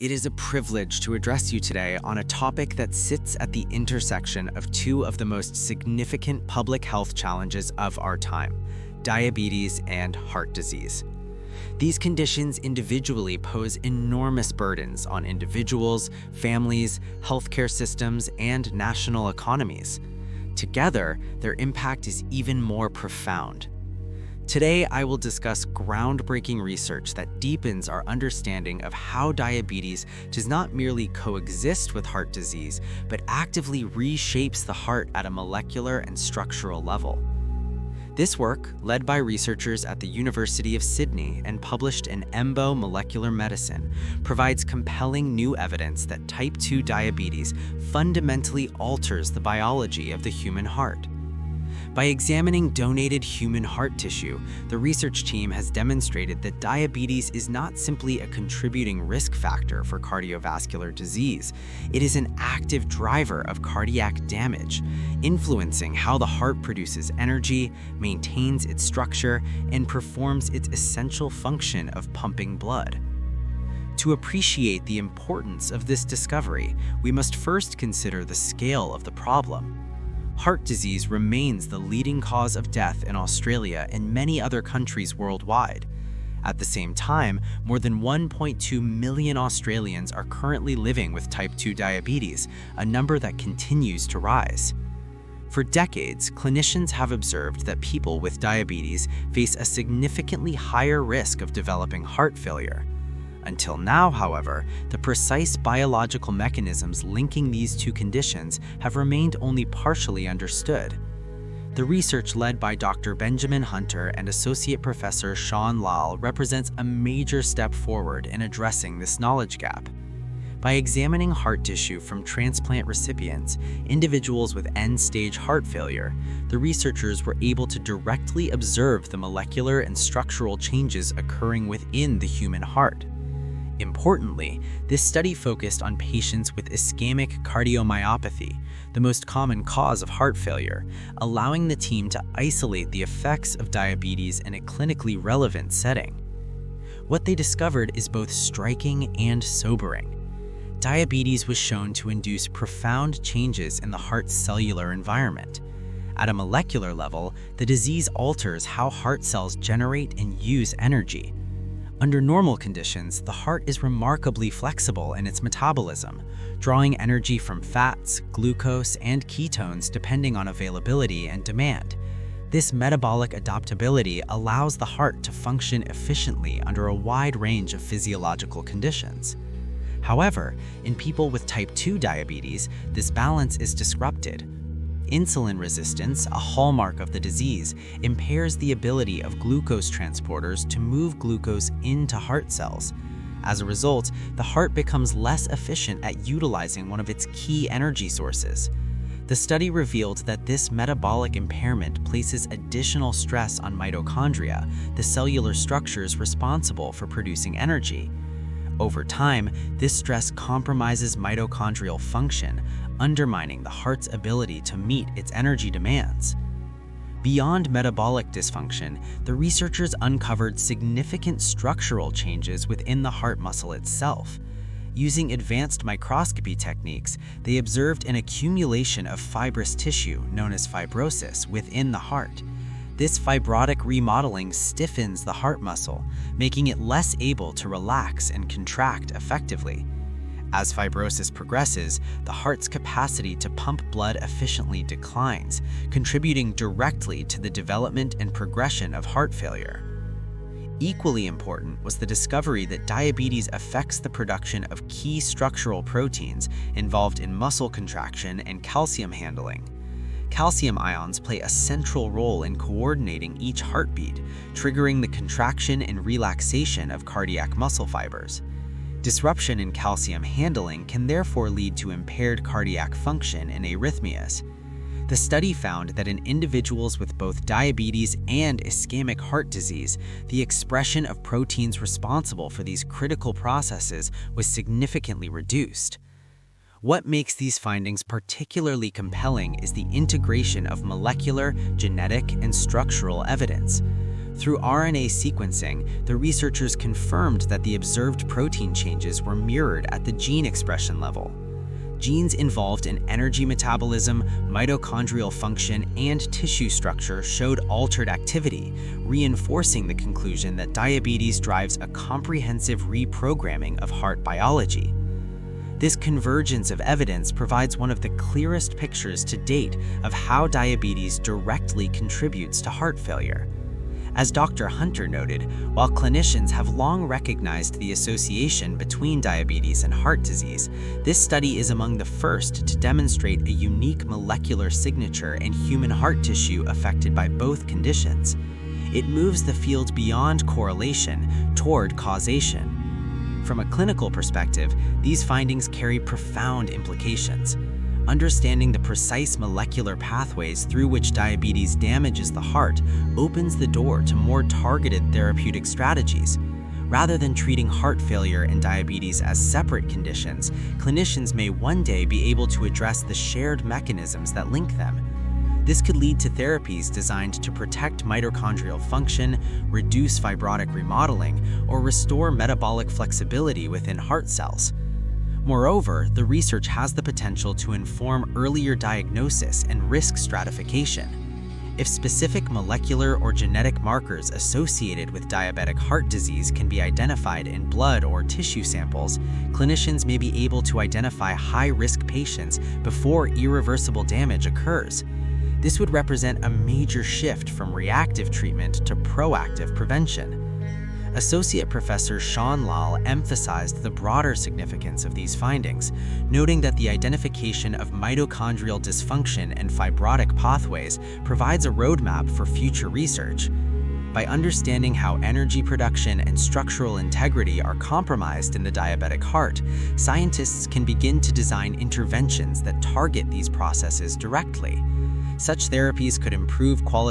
It is a privilege to address you today on a topic that sits at the intersection of two of the most significant public health challenges of our time: diabetes and heart disease. These conditions individually pose enormous burdens on individuals, families, healthcare systems, and national economies. Together, their impact is even more profound. Today, I will discuss groundbreaking research that deepens our understanding of how diabetes does not merely coexist with heart disease, but actively reshapes the heart at a molecular and structural level. This work, led by researchers at the University of Sydney and published in EMBO Molecular Medicine, provides compelling new evidence that type 2 diabetes fundamentally alters the biology of the human heart. By examining donated human heart tissue, the research team has demonstrated that diabetes is not simply a contributing risk factor for cardiovascular disease. It is an active driver of cardiac damage, influencing how the heart produces energy, maintains its structure, and performs its essential function of pumping blood. To appreciate the importance of this discovery, we must first consider the scale of the problem. Heart disease remains the leading cause of death in Australia and many other countries worldwide. At the same time, more than 1.2 million Australians are currently living with type 2 diabetes, a number that continues to rise. For decades, clinicians have observed that people with diabetes face a significantly higher risk of developing heart failure. Until now, however, the precise biological mechanisms linking these two conditions have remained only partially understood. The research led by Dr. Benjamin Hunter and Associate Professor Sean Lal represents a major step forward in addressing this knowledge gap. By examining heart tissue from transplant recipients, individuals with end-stage heart failure, the researchers were able to directly observe the molecular and structural changes occurring within the human heart. Importantly, this study focused on patients with ischemic cardiomyopathy, the most common cause of heart failure, allowing the team to isolate the effects of diabetes in a clinically relevant setting. What they discovered is both striking and sobering. Diabetes was shown to induce profound changes in the heart's cellular environment. At a molecular level, the disease alters how heart cells generate and use energy. Under normal conditions, the heart is remarkably flexible in its metabolism, drawing energy from fats, glucose, and ketones depending on availability and demand. This metabolic adaptability allows the heart to function efficiently under a wide range of physiological conditions. However, in people with type 2 diabetes, this balance is disrupted. Insulin resistance, a hallmark of the disease, impairs the ability of glucose transporters to move glucose into heart cells. As a result, the heart becomes less efficient at utilizing one of its key energy sources. The study revealed that this metabolic impairment places additional stress on mitochondria, the cellular structures responsible for producing energy. Over time, this stress compromises mitochondrial function, undermining the heart's ability to meet its energy demands. Beyond metabolic dysfunction, the researchers uncovered significant structural changes within the heart muscle itself. Using advanced microscopy techniques, they observed an accumulation of fibrous tissue, known as fibrosis, within the heart. This fibrotic remodeling stiffens the heart muscle, making it less able to relax and contract effectively. As fibrosis progresses, the heart's capacity to pump blood efficiently declines, contributing directly to the development and progression of heart failure. Equally important was the discovery that diabetes affects the production of key structural proteins involved in muscle contraction and calcium handling. Calcium ions play a central role in coordinating each heartbeat, triggering the contraction and relaxation of cardiac muscle fibers. Disruption in calcium handling can therefore lead to impaired cardiac function and arrhythmias. The study found that in individuals with both diabetes and ischemic heart disease, the expression of proteins responsible for these critical processes was significantly reduced. What makes these findings particularly compelling is the integration of molecular, genetic, and structural evidence. Through RNA sequencing, the researchers confirmed that the observed protein changes were mirrored at the gene expression level. Genes involved in energy metabolism, mitochondrial function, and tissue structure showed altered activity, reinforcing the conclusion that diabetes drives a comprehensive reprogramming of heart biology. This convergence of evidence provides one of the clearest pictures to date of how diabetes directly contributes to heart failure. As Dr. Hunter noted, while clinicians have long recognized the association between diabetes and heart disease, this study is among the first to demonstrate a unique molecular signature in human heart tissue affected by both conditions. It moves the field beyond correlation toward causation. From a clinical perspective, these findings carry profound implications. Understanding the precise molecular pathways through which diabetes damages the heart opens the door to more targeted therapeutic strategies. Rather than treating heart failure and diabetes as separate conditions, clinicians may one day be able to address the shared mechanisms that link them. This could lead to therapies designed to protect mitochondrial function, reduce fibrotic remodeling, or restore metabolic flexibility within heart cells. Moreover, the research has the potential to inform earlier diagnosis and risk stratification. If specific molecular or genetic markers associated with diabetic heart disease can be identified in blood or tissue samples, clinicians may be able to identify high-risk patients before irreversible damage occurs. This would represent a major shift from reactive treatment to proactive prevention. Associate Professor Sean Lal emphasized the broader significance of these findings, noting that the identification of mitochondrial dysfunction and fibrotic pathways provides a roadmap for future research. By understanding how energy production and structural integrity are compromised in the diabetic heart, scientists can begin to design interventions that target these processes directly. Such therapies could improve quality